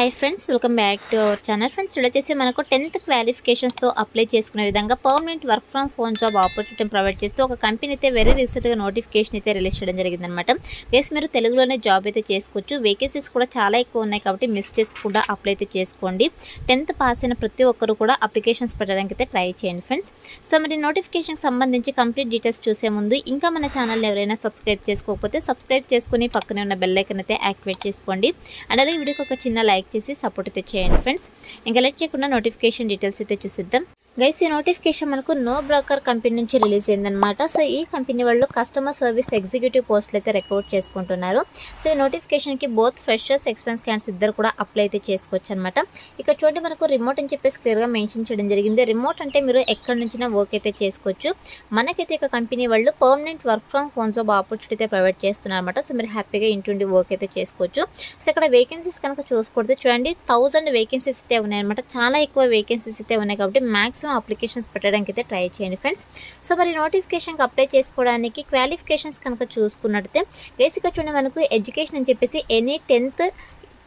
Hi friends, welcome back to our channel. Friends, ఇక్కడ వచ్చేసి మనకు 10th క్వాలిఫికేషన్స్తో అప్లై చేసుకునే విధంగా permanent work from home job opportunity provide చేస్తూ ఒక కంపెనీ అయితే వెరీ రీసెంట్గా నోటిఫికేషన్ అయితే రిలీజ్ చేయడం జరిగిందనమాట. గైస్, మీరు తెలుగులోనే జాబ్ అయితే చేసుకోవచ్చు. వేకెన్సీస్ కూడా చాలా ఎక్కువ ఉన్నాయి కాబట్టి మిస్ చేసుకోకుండా అప్లై అయితే చేసుకోండి. 10th పాస్ అయిన ప్రతి ఒక్కరు కూడా అప్లికేషన్స్ పెట్టడానికి అయితే ట్రై చేయండి ఫ్రెండ్స్. సో మరి నోటిఫికేషన్కి సంబంధించి కంప్లీట్ డీటెయిల్స్ చూసే ముందు ఇంకా మన ఛానల్ ఎవరైనా సబ్స్క్రైబ్ చేసుకోకపోతే సబ్స్క్రైబ్ చేసుకుని పక్కనే ఉన్న బెల్ ఐకాన్ అయితే యాక్టివేట్ చేసుకోండి. అండ్ అలాగే వీడియోకి ఒక చిన్న లైక్ చేసి సపోర్ట్ అయితే చేయండి ఫ్రెండ్స్. ఇంకా లేట్ చేయకుండా నోటిఫికేషన్ డీటెయిల్స్ అయితే చూసిద్దాం. గైస్, ఈ నోటిఫికేషన్ మనకు నో బ్రోకర్ కంపెనీ నుంచి రిలీజ్ అయిందనమాట. సో ఈ కంపెనీ వాళ్ళు కస్టమర్ సర్వీస్ ఎగ్జిక్యూటివ్ పోస్టులు అయితే రిక్రూట్ చేసుకుంటున్నారు. సో ఈ నోటిఫికేషన్కి బోత్ ఫ్రెషర్స్ ఎక్స్పీరియన్స్ క్యాండిడేట్స్ ఇద్దరు కూడా అప్లై అయితే చేసుకోవచ్చు అనమాట. ఇక్కడ చూడండి, మనకు రిమోట్ అని చెప్పేసి క్లియర్గా మెన్షన్ చేయడం జరిగింది. రిమోట్ అంటే మీరు ఎక్కడి నుంచినా వర్క్ అయితే చేసుకోవచ్చు. మనకైతే ఇక కంపెనీ వాళ్ళు permanent work from home job opportunity అయితే ప్రొవైడ్ చేస్తున్నారు అనమాట. సో మీరు హ్యాపీగా ఇంటి వర్క్ అయితే చేసుకోవచ్చు. సో ఇక్కడ వేకెన్సీస్ కనుక చూసుకుంటే చూడండి, 1000 వేకెన్సీస్ అయితే ఉన్నాయన్నమాట. చాలా ఎక్కువ వేకెన్సీస్ అయితే ఉన్నాయి కాబట్టి మ్యాక్సిమం అప్లికేషన్స్ పెట్టడానికి అయితే ట్రై చేయండి ఫ్రెండ్స్. సో మరి నోటిఫికేషన్కి అప్లై చేసుకోవడానికి క్వాలిఫికేషన్స్ కనుక చూసుకున్నట్లయితే బేసిక్గా చూడండి, మనకు ఎడ్యుకేషన్ అని చెప్పేసి any 10th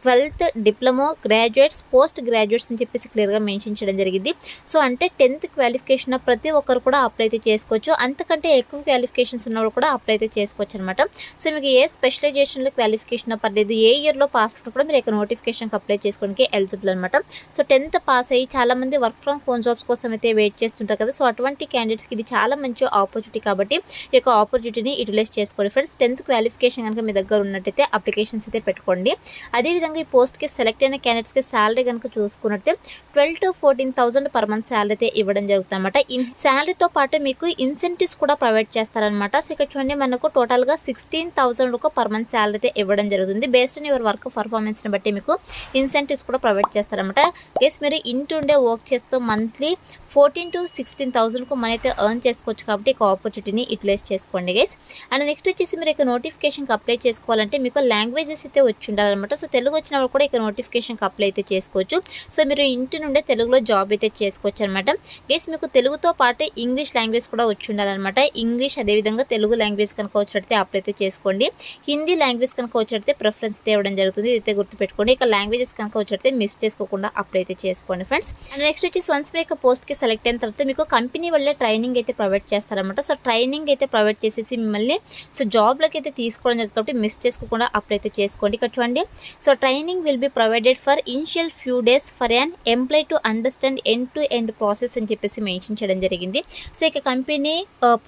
12th diploma graduates post graduates అని చెప్పేసి క్లియర్గా మెన్షన్ చేయడం జరిగింది. సో అంటే 10th క్వాలిఫికేషన్ ప్రతి ఒక్కరు కూడా అప్లై అయితే చేసుకోవచ్చు. అంతకంటే ఎక్కువ క్వాలిఫికేషన్స్ ఉన్న వాళ్ళు కూడా అప్లై అయితే చేసుకోవచ్చు అనమాట. సో మీకు ఏ స్పెషలైజేషన్లో క్వాలిఫికేషన్ పర్లేదు, ఏ ఇయర్లో పాస్ అవుట్ కూడా మీరు ఇక్కడ నోటిఫికేషన్కి అప్లై చేసుకోవడానికి ఎలిజిబుల్ అనమాట. సో 10th పాస్ అయ్యి చాలామంది వర్క్ ఫ్రమ్ హోమ్ జాబ్స్ కోసం అయితే వెయిట్ చేస్తుంటారు కదా. సో అటువంటి క్యాండిడేట్స్కి ఇది చాలా మంచి ఆపర్చునిటీ కాబట్టి ఈ యొక్క ఆపర్చునిటీని యూటిలైజ్ చేసుకోండి ఫ్రెండ్స్. 10th క్వాలిఫికేషన్ కనుక మీ దగ్గర ఉన్నట్టయితే అప్లికేషన్స్ అయితే పెట్టుకోండి. అదేవిధంగా ఈ పోస్ట్కి సెలెక్ట్ అయిన క్యాండిడేట్స్కి శాలరీ కనుక చూసుకున్నట్టే 12,000 to 14,000 పర్ మంత్ శాలరీ అయితే ఇవ్వడం జరుగుతుంది అనమాట. శాలరీతో పాటు మీకు ఇన్సెంటివ్స్ కూడా ప్రొవైడ్ చేస్తారనమాట. సో ఇక్కడ చూడండి, మనకు టోటల్గా 16,000 పర్ మంత్ శాలరీ అయితే ఇవ్వడం జరుగుతుంది. బేస్డ్ ఆన్ యువర్ వర్క్ పర్ఫార్మెన్స్ని బట్టి మీకు ఇన్సెంటివ్స్ కూడా ప్రొవైడ్ చేస్తారనమాట. కేస్ మీరు ఇంటి ఉండే వర్క్ చేస్తూ మంత్లీ 14,000 to 16,000 మనీ అయితే ఎర్న్ చేసుకోవచ్చు కాబట్టి ఈ ఆపర్చునిటీని యూటిలైజ్ చేసుకోండి గైస్. అండ్ నెక్స్ట్ వచ్చేసి మీరు ఇక నోటిఫికేషన్కి అప్లై చేసుకోవాలంటే మీకు లాంగ్వేజెస్ అయితే వచ్చి ఉండాలన్నమాట. సో తెలుగు వచ్చిన వాళ్ళు కూడా ఇక నోటిఫికేషన్కి అప్లై అయితే చేసుకోవచ్చు. సో మీరు ఇంటి నుండే తెలుగులో జాబ్ అయితే చేసుకోవచ్చు అనమాట. గైస్, మీకు తెలుగుతో పాటు ఇంగ్లీష్ లాంగ్వేజ్ కూడా వచ్చి ఉండాలన్నమాట. ఇంగ్లీష్ అదేవిధంగా తెలుగు లాంగ్వేజ్ కనుక వచ్చినట్లయితే అప్లై అయితే చేసుకోండి. హిందీ లాంగ్వేజ్ కనుక వచ్చినట్లయితే ప్రిఫరెన్స్ అయితే ఇవ్వడం జరుగుతుంది. ఇదైతే గుర్తుపెట్టుకోండి. ఇక లాంగ్వేజెస్ కనుక వచ్చినట్లయితే మిస్ చేసుకోకుండా అప్లై అయితే చేసుకోండి ఫ్రెండ్స్. అండ్ నెక్స్ట్ వచ్చి వన్స్ మీ యొక్క పోస్ట్కి సెలెక్ట్ అయిన తర్వాత మీకు కంపెనీ వల్లే ట్రైనింగ్ అయితే ప్రొవైడ్ చేస్తారనమాట. సో ట్రైనింగ్ అయితే ప్రొవైడ్ చేసేసి మిమ్మల్ని సో జాబ్లోకి అయితే తీసుకోవడం జరుగుతుంది కాబట్టి మిస్ చేసుకోకుండా అప్లై అయితే చేసుకోండి. ఇక్కడ చూడండి, so training will be provided for initial few days for an employee to understand end to end process అని చెప్పేసి మెన్షన్ చేయడం జరిగింది. సో ఇక కంపెనీ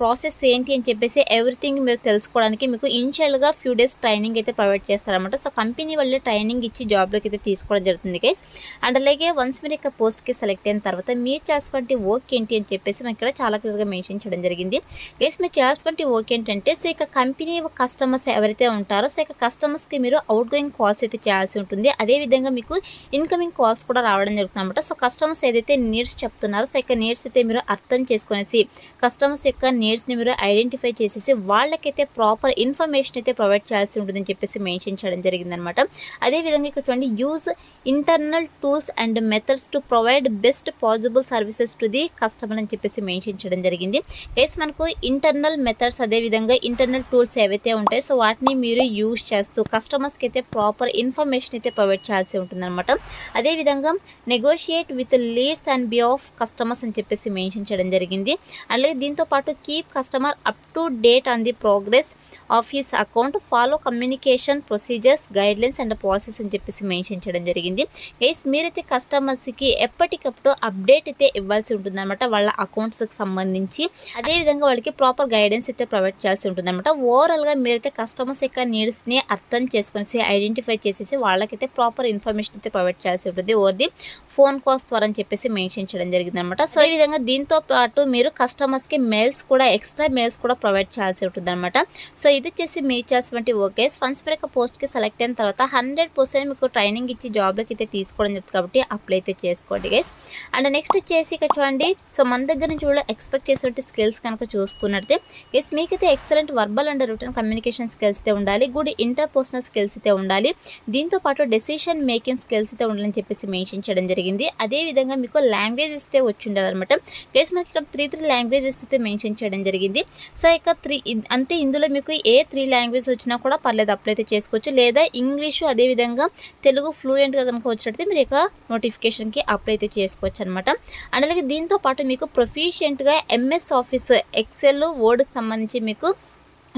ప్రాసెస్ ఏంటి అని చెప్పేసి ఎవ్రీథింగ్ మీరు తెలుసుకోవడానికి మీకు ఇనిషియల్గా ఫ్యూ డేస్ ట్రైనింగ్ అయితే ప్రొవైడ్ చేస్తారనమాట. సో కంపెనీ వల్లే ట్రైనింగ్ ఇచ్చి జాబ్లోకి అయితే తీసుకోవడం జరుగుతుంది గైస్. అండ్ అలాగే వన్స్ మీరు ఇక పోస్ట్కి సెలెక్ట్ అయిన తర్వాత మీరు చేయాల్సినటువంటి వర్క్ ఏంటి అని చెప్పేసి మనకి ఇక్కడ చాలా క్లియర్గా మెన్షన్ చేయడం జరిగింది. గైస్, మీరు చేయాల్సినటువంటి వర్క్ ఏంటంటే సో ఇక కంపెనీ కస్టమర్స్ ఎవరైతే ఉంటారో సో ఇక కస్టమర్స్కి మీరు అవుట్ గోయింగ్ కాల్స్ అయితే చేయాల్సి ఉంటుంది. అదేవిధంగా మీకు ఇన్కమింగ్ కాల్స్ కూడా రావడం జరుగుతుంది అనమాట. సో కస్టమర్స్ ఏదైతే నీడ్స్ చెప్తున్నారో సో ఇక నీడ్స్ అయితే మీరు అర్థం చేసుకునేసి కస్టమర్స్ యొక్క నీడ్స్ని మీరు ఐడెంటిఫై చేసేసి వాళ్ళకైతే ప్రాపర్ ఇన్ఫర్మేషన్ అయితే ప్రొవైడ్ చేయాల్సి ఉంటుందని చెప్పేసి మెన్షన్ చేయడం జరిగిందనమాట. అదేవిధంగా ఇక్కడ చూడండి, use internal tools and methods to provide best possible services to the customer అని చెప్పేసి మెన్షన్ చేయడం జరిగింది. గైస్, మనకు ఇంటర్నల్ మెథడ్స్ అదేవిధంగా ఇంటర్నల్ టూల్స్ ఏవైతే ఉంటాయో సో వాటిని మీరు యూజ్ చేస్తూ కస్టమర్స్కి అయితే ప్రాపర్ ఇన్ఫర్మేషన్ అయితే ప్రొవైడ్ చేయాల్సి ఉంటుందన్నమాట. అదేవిధంగా negotiate with leads and be of customers అని చెప్పేసి మెన్షన్ చేయడం జరిగింది. అలాగే దీంతో పాటు keep customer up to date on the progress of his account, follow communication procedures guidelines and policies అని చెప్పేసి మెన్షన్ చేయడం జరిగింది. గైస్, మీరైతే కస్టమర్స్కి ఎప్పటికప్పుడు అప్డేట్ అయితే ఇవ్వాల్సి ఉంటుందన్నమాట వాళ్ళ అకౌంట్స్కి సంబంధించి. అదేవిధంగా వాళ్ళకి ప్రాపర్ గైడెన్స్ అయితే ప్రొవైడ్ చేయాల్సి ఉంటుందన్నమాట. ఓవరాల్గా మీరైతే కస్టమర్స్ యొక్క నీడ్స్ని అర్థం చేసుకుని ఐడెంటిఫై చేసేసి వాళ్ళకైతే ప్రాపర్ ఇన్ఫర్మేషన్ అయితే ప్రొవైడ్ చేయాల్సి ఉంటుంది ఓవర్ ది ఫోన్ కాల్స్ ద్వారా అని చెప్పేసి మెన్షన్ చేయడం జరిగింది అనమాట. సో ఈ విధంగా దీంతో పాటు మీరు కస్టమర్స్కి మెయిల్స్ కూడా ఎక్స్ట్రా మెయిల్స్ కూడా ప్రొవైడ్ చేయాల్సి ఉంటుంది అనమాట. సో ఇది వచ్చేసి మీ చేసినటువంటి వర్క్ గైస్. వన్స్ మీరు ఒక పోస్ట్కి సెలెక్ట్ అయిన తర్వాత 100% మీకు ట్రైనింగ్ ఇచ్చి జాబ్లోకి అయితే తీసుకోవడం జరుగుతుంది కాబట్టి అప్లై అయితే చేసుకోండి గైస్. అండ్ నెక్స్ట్ వచ్చేసి ఇక్కడ చూడండి, సో మన దగ్గర నుంచి కూడా ఎక్స్పెక్ట్ చేసేటువంటి స్కిల్స్ కనుక చూసుకున్నట్టే గైస్ మీకైతే excellent verbal and return communication skills అయితే ఉండాలి. గుడ్ ఇంటర్పర్సనల్ స్కిల్స్ అయితే ఉండాలి. దీంతో దీంతో పాటు డెసిషన్ మేకింగ్ స్కిల్స్ అయితే ఉండాలని చెప్పేసి మెన్షన్ చేయడం జరిగింది. అదేవిధంగా మీకు లాంగ్వేజెస్ అయితే వచ్చి ఉండాలన్నమాట. గైస్ మనకి ఇక్కడ 3 లాంగ్వేజెస్ అయితే మెన్షన్ చేయడం జరిగింది. సో ఇక 3 అంటే ఇందులో మీకు ఏ 3 లాంగ్వేజ్ వచ్చినా కూడా పర్లేదు, అప్లై అయితే చేసుకోవచ్చు. లేదా ఇంగ్లీషు అదేవిధంగా తెలుగు ఫ్లూయెంట్గా కనుక వచ్చినట్లయితే మీరు ఇక నోటిఫికేషన్కి అప్లై అయితే చేసుకోవచ్చు అనమాట. అండ్ అలాగే దీంతో పాటు మీకు ప్రొఫిషియెంట్గా ఎంఎస్ ఆఫీస్, ఎక్సెల్, వర్డ్కి సంబంధించి మీకు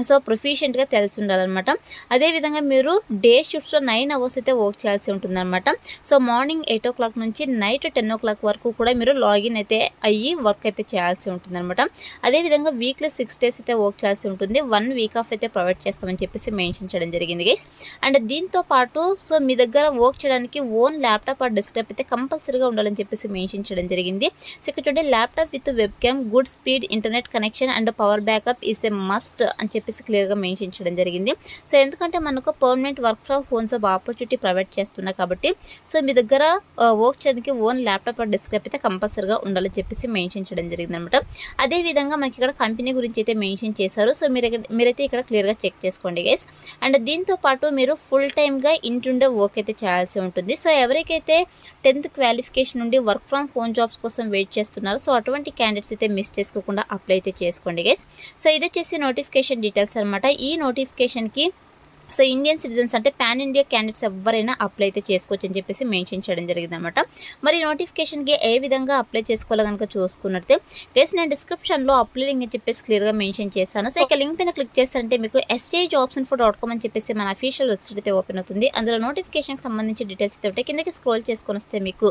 సో ప్రొఫిషియెంట్గా తెలిసి ఉండాలన్నమాట. అదేవిధంగా మీరు డే షిఫ్ట్స్లో 9 అవర్స్ అయితే వర్క్ చేయాల్సి ఉంటుందన్నమాట. సో మార్నింగ్ 8 o'clock నుంచి నైట్ 10 o'clock వరకు కూడా మీరు లాగిన్ అయితే అయ్యి వర్క్ అయితే చేయాల్సి ఉంటుందన్నమాట. అదేవిధంగా వీక్లీ 6 days అయితే వర్క్ చేయాల్సి ఉంటుంది. 1 week ఆఫ్ అయితే ప్రొవైడ్ చేస్తామని చెప్పేసి మెన్షన్ చేయడం జరిగింది గైస్. అండ్ దీంతో పాటు సో మీ దగ్గర వర్క్ చేయడానికి ఓన్ ల్యాప్టాప్ ఆర్ డెస్క్టాప్ అయితే కంపల్సరీగా ఉండాలని చెప్పేసి మెన్షన్ చేయడం జరిగింది. సో ఇక్కడ చూడండి, laptop with web cam, good speed internet connection and power backup is a must అని చెప్పేసి క్లియర్గా మెన్షన్ చేయడం జరిగింది. సో ఎందుకంటే మనకు permanent work from home job opportunity provide చేస్తున్నా కాబట్టి సో మీ దగ్గర వర్క్ చేయడానికి ఓన్ ల్యాప్టాప్ ఆర్ డెస్క్టాప్ అయితే కంపల్సరీగా ఉండాలని చెప్పేసి మెన్షన్ చేయడం జరిగింది అనమాట. అదేవిధంగా మనకి ఇక్కడ కంపెనీ గురించి అయితే మెన్షన్ చేశారు. సో మీరైతే ఇక్కడ క్లియర్గా చెక్ చేసుకోండి గైస్. అండ్ దీంతో పాటు మీరు ఫుల్ టైమ్గా ఇంటుండే వర్క్ అయితే చేయాల్సి ఉంటుంది. సో ఎవరికైతే 10th క్వాలిఫికేషన్ నుండి వర్క్ ఫ్రమ్ హోమ్ జాబ్స్ కోసం వెయిట్ చేస్తున్నారు, సో అటువంటి క్యాండిడేట్స్ అయితే మిస్ చేసుకోకుండా అప్లై అయితే చేసుకోండి గైస్. సో ఇది వచ్చేసి నోటిఫికేషన్ డీటెయిల్స్ అనమాట. ఈ నోటిఫికేషన్కి సో ఇండియన్ సిటిజన్స్ అంటే పాన్ ఇండియా క్యాండిడేట్స్ ఎవరైనా అప్లై అయితే చేసుకోవచ్చు అని చెప్పేసి మెన్షన్ చేయడం జరిగింది అనమాట. మరి నోటిఫికేషన్కి ఏ విధంగా అప్లై చేసుకోవాలో కనుక చూసుకున్నట్టే గైస్ నేను డిస్క్రిప్షన్లో అప్లై లింక్ అని చెప్పేసి క్లియర్గా మెన్షన్ చేశాను. సో ఇక లింక్ పైన క్లిక్ చేస్తారంటే మీకు sjobsinfo.com అని చెప్పేసి మన అఫీషియల్ వెబ్సైట్ అయితే ఓపెన్ అవుతుంది. అందులో నోటిఫికేషన్కి సంబంధించి డీటెయిల్స్ అయితే ఉంటాయి. కిందకి స్క్రోల్ చేసుకొని వస్తే మీకు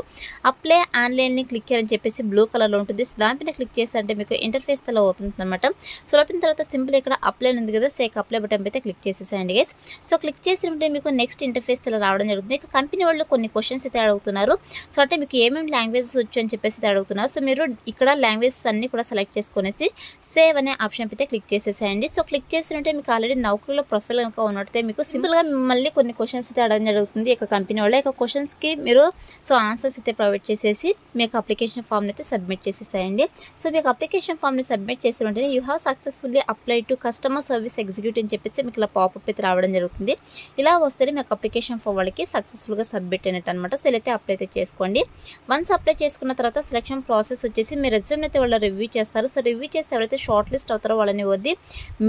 అప్లై ఆన్లైన్ని క్లిక్ చేయాలని చెప్పేసి బ్లూ కలర్లో ఉంటుంది. సో దానిపైన క్లిక్ చేస్తారంటే మీకు ఇంటర్ఫేస్ అలా ఓపెన్ అవుతుంది అనమాట. సో ఓపెన్ తర్వాత సింపుల్ ఇక్కడ అప్లై ఉంది కదా, సో ఇక అప్లై బటన్ అయితే క్లిక్ చేసేసేయండి గైస్. సో క్లిక్ చేసినట్టే మీకు నెక్స్ట్ ఇంటర్ఫేస్ ఇలా రావడం జరుగుతుంది. ఇక కంపెనీ వాళ్ళు కొన్ని క్వశ్చన్స్ అయితే అడుగుతున్నారు. సో అంటే మీకు ఏమేమి లాంగ్వేజెస్ వచ్చు అని చెప్పేసి అయితే అడుగుతున్నారు. సో మీరు ఇక్కడ లాంగ్వేజెస్ అన్ని కూడా సెలెక్ట్ చేసుకునేసి సేవ్ అనే ఆప్షన్ అయితే క్లిక్ చేసేసేయండి. సో క్లిక్ చేసినట్టే మీకు ఆల్రెడీ నౌకరీలో ప్రొఫైల్ కనుక ఉన్నట్టే మీకు సింపుల్గా మిమ్మల్ని కొన్ని క్వశ్చన్స్ అయితే అడగడం జరుగుతుంది. ఇక కంపెనీ వాళ్ళు ఇక క్వశ్చన్స్కి మీరు సో ఆన్సర్స్ అయితే ప్రొవైడ్ చేసేసి మీకు అప్లికేషన్ ఫామ్ని అయితే సబ్మిట్ చేసేసేయండి. సో మీకు అప్లికేషన్ ఫామ్ని సబ్మిట్ చేసిన వెంటనే you have successfully apply to customer service executive అని చెప్పేసి మీకు ఇలా పాపప్ అయితే రావడం జరుగుతుంది. ఇలా వస్తేనే మీకు అప్లికేషన్ ఫామ్ వాళ్ళకి సక్సెస్ఫుల్గా సబ్మిట్ అయినట్టు అనమాట. సో ఇలా అయితే అప్లై అయితే చేసుకోండి. వన్స్ అప్లై చేసుకున్న తర్వాత సెలక్షన్ ప్రాసెస్ వచ్చేసి మీ రెజ్యూమ్ అయితే వాళ్ళు రివ్యూ చేస్తారు. సో రివ్యూ చేస్తే ఎవరైతే షార్ట్ లిస్ట్ అవుతారో వాళ్ళని వద్ది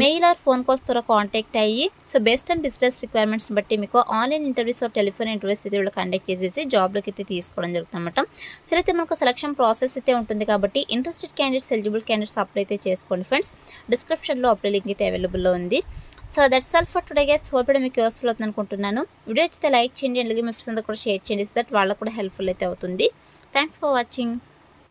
మెయిల్ ఆర్ ఫోన్ కాల్స్ ద్వారా కాంటాక్ట్ అయ్యి so based on business requirements బట్టి మీకు online interviews or telephone interviews అయితే వాళ్ళు కండక్ట్ చేసేసి జాబ్లోకి అయితే తీసుకోవడం జరుగుతుంది అనమాట. సో అయితే మనకు సెలక్షన్ ప్రాసెస్ అయితే ఉంటుంది కాబట్టి interested candidates, eligible candidates apply అయితే చేసుకోండి ఫ్రెండ్స్. డిస్క్రిప్షన్లో అప్లై లింక్ అయితే అవైలబుల్లో ఉంది. So that's all for today guys. Hope మీకు యూస్ఫుల్ అవుతుంది అనుకుంటున్నాను. వీడియో అయితే లైక్ చేయండి, అలాగే మీ ఫ్రెండ్స్ అందరూ కూడా షేర్ చేయండి. సో దట్ వాళ్ళకు కూడా హెల్ప్ఫుల్ అయితే అవుతుంది. Thanks for watching.